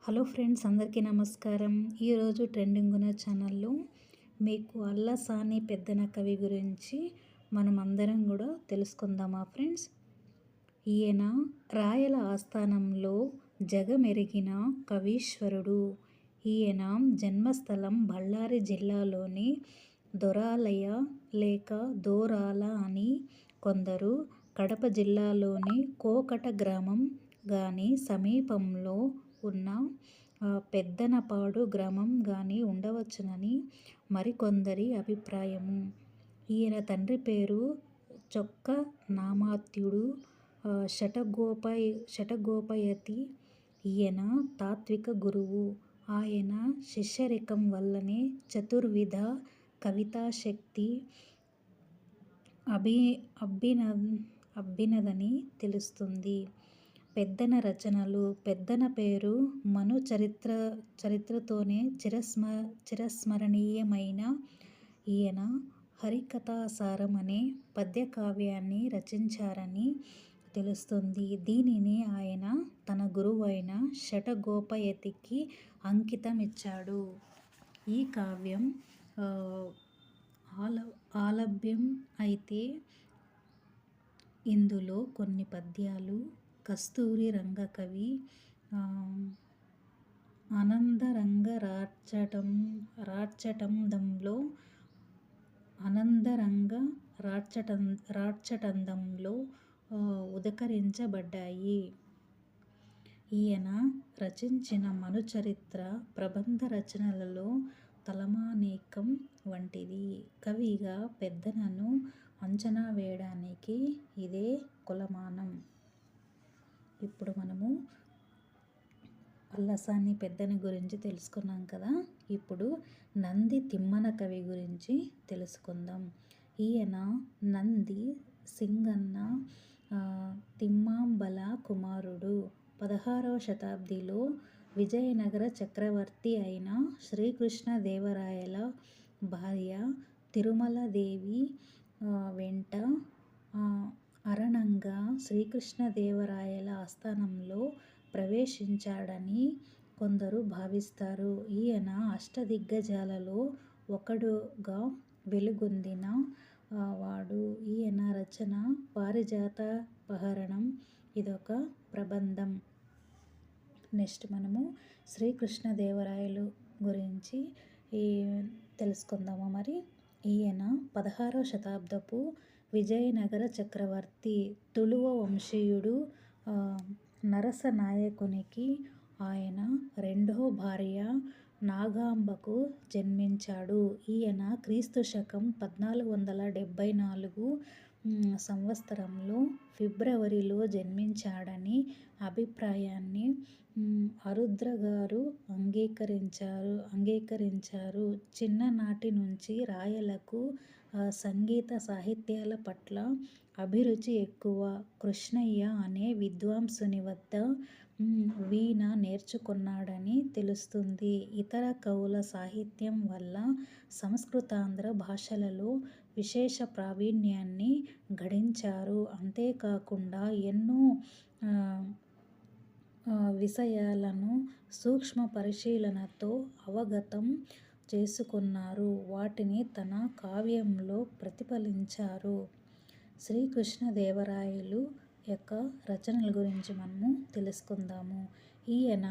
Hello friends, అందరికీ నమస్కారం. ఈరోజు ట్రెండింగ్ ఉన్న ఛానల్లో మీకు అల్లసాని పెద్దన కవి గురించి మనం అందరం కూడా తెలుసుకుందామా ఫ్రెండ్స్. ఈయన రాయల ఆస్థానంలో జగమెరిగిన కవీశ్వరుడు. ఈయన జన్మస్థలం బళ్ళారి జిల్లాలోని దొరాలయ లేక దోరాల అని కొందరు, కడప జిల్లాలోని కోకట గ్రామం గాని సమీపంలో ఉన్న పెద్దనపాడు గ్రామం గాని ఉండవచ్చునని మరికొందరి అభిప్రాయము. ఈయన తండ్రి పేరు చొక్క నామాత్యుడు శఠగోపయతి. ఈయన తాత్విక గురువు. ఆయన శిష్యరికం వల్లనే చతుర్విధ కవితాశక్తి అబ్బినదని తెలుస్తుంది. పెద్దన రచనలు. పెద్దన పేరు మను చరిత్రతోనే చిరస్మరణీయమైన ఈయన హరికథాసారం అనే పద్యకావ్యాన్ని రచించారని తెలుస్తుంది. దీనిని ఆయన తన గురువైన శఠగోపయతికి అంకితం ఇచ్చాడు. ఈ కావ్యం ఆలభ్యం అయితే ఇందులో కొన్ని పద్యాలు కస్తూరి రంగకవి ఆనందరంగ రాట్చటందంలో ఉదకరించబడ్డాయి. ఈయన రచించిన మనుచరిత్ర ప్రబంధ రచనలలో తలమానికం వంటిది. కవిగా పెద్దనను అంచనా వేయడానికి ఇదే కొలమానం. ఇప్పుడు మనము అల్లసాని పెద్దన గురించి తెలుసుకున్నాం కదా. ఇప్పుడు నంది తిమ్మన కవి గురించి తెలుసుకుందాం. ఈయన నంది సింగన్న తిమ్మాంబల కుమారుడు. 16వ శతాబ్దిలో విజయనగర చక్రవర్తి అయిన శ్రీకృష్ణదేవరాయల భార్య తిరుమలదేవి వెంట అరణంగా శ్రీకృష్ణదేవరాయల ఆస్థానంలో ప్రవేశించాడని కొందరు భావిస్తారు. ఈయన అష్టదిగ్గజాలలో ఒకడుగా వెలుగొందిన వాడు. ఈయన రచన పారిజాతాపహరణం. ఇదొక ప్రబంధం. నెక్స్ట్ మనము శ్రీకృష్ణదేవరాయలు గురించి తెలుసుకుందాము. మరి ఈయన 16వ శతాబ్దపు విజయనగర చక్రవర్తి. తుళువ వంశీయుడు నరసనాయకునికి ఆయన రెండో భార్య నాగాంబకు జన్మించాడు. ఈయన క్రీస్తుశకం 1474 సంవత్సరంలో ఫిబ్రవరిలో జన్మించాడని అభిప్రాయాన్ని ఆరుద్రగారు అంగీకరించారు. చిన్ననాటి నుంచి రాయలకు సంగీత సాహిత్యాల పట్ల అభిరుచి ఎక్కువ. కృష్ణయ్య అనే విద్వాంసుని వద్ద వీణ నేర్చుకున్నాడని తెలుస్తుంది. ఇతర కవుల సాహిత్యం వల్ల సంస్కృతాంధ్ర భాషలలో విశేష ప్రావీణ్యాన్ని గడించారు. అంతేకాకుండా ఎన్నో విషయాలను సూక్ష్మ పరిశీలనతో అవగతం చేసుకున్నారు. వాటిని తన కావ్యంలో ప్రతిఫలించారు. శ్రీకృష్ణదేవరాయలు యొక్క రచనల గురించి మనము తెలుసుకుందాము. ఈయన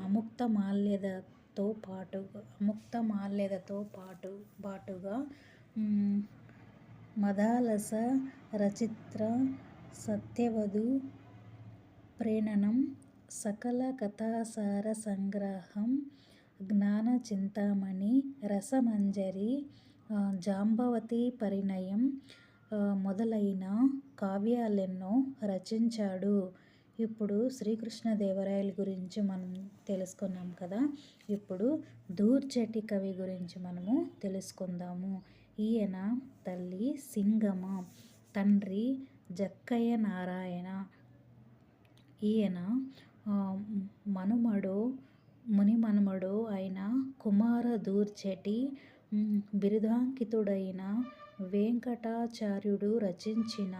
అముక్తమాల్యదతో పాటుగా మదాలస రచిత్ర, సత్యవధు ప్రేణనం, సకల కథాసార సంగ్రహం, జ్ఞానచింతామణి, రసమంజరి, జాంబవతి పరిణయం మొదలైన కావ్యాలెన్నో రచించాడు. ఇప్పుడు శ్రీకృష్ణదేవరాయల గురించి మనం తెలుసుకున్నాం కదా. ఇప్పుడు దూర్జటి కవి గురించి మనము తెలుసుకుందాము. ఈయన తల్లి సింగమ, తండ్రి జక్కయ్య నారాయణ. ఈయన మునిమనుమడో అయిన కుమార దూర్జటి బిరుదాంకితుడైన వెంకటాచార్యుడు రచించిన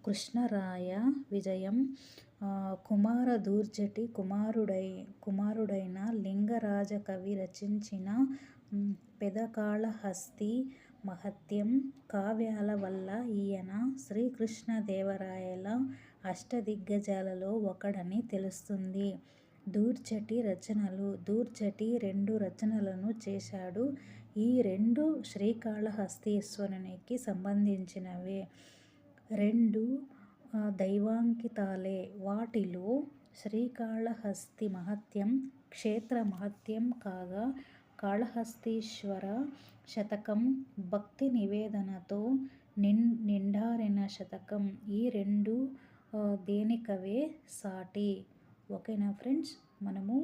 కృష్ణరాయ విజయం, కుమారదూర్జటి కుమారుడైన లింగరాజ కవి రచించిన పెదకాళహస్తి మహత్యం కావ్యాల వల్ల ఈయన శ్రీకృష్ణదేవరాయల అష్టదిగ్గజాలలో ఒకడని తెలుస్తుంది. దూర్జటి రచనలు. దూర్జటి 2 రచనలను చేశాడు. ఈ 2 శ్రీకాళహస్తీశ్వరునికి సంబంధించినవే. 2 దైవాంకితాలే. వాటిలో శ్రీకాళహస్తి మహత్యం క్షేత్ర మహత్యం కాగా, కాళహస్తీశ్వర శతకం భక్తి నివేదనతో నిండారిన శతకం. ఈ 2 దేనికవే సాటి. ఓకేనా ఫ్రెండ్స్, మనము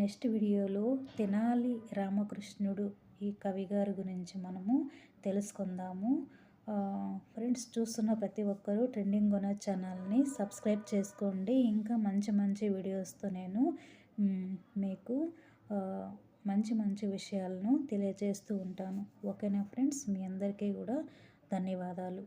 నెక్స్ట్ వీడియోలో తెనాలి రామకృష్ణుడు ఈ కవిగారి గురించి మనము తెలుసుకుందాము. ఫ్రెండ్స్, చూస్తున్న ప్రతి ఒక్కరూ ట్రెండింగ్ గుణ ఛానల్ని సబ్స్క్రైబ్ చేసుకోండి. ఇంకా మంచి మంచి వీడియోస్తో నేను మీకు మంచి మంచి విషయాలను తెలియజేస్తూ ఉంటాను. ఓకేనా ఫ్రెండ్స్, మీ అందరికీ కూడా ధన్యవాదాలు.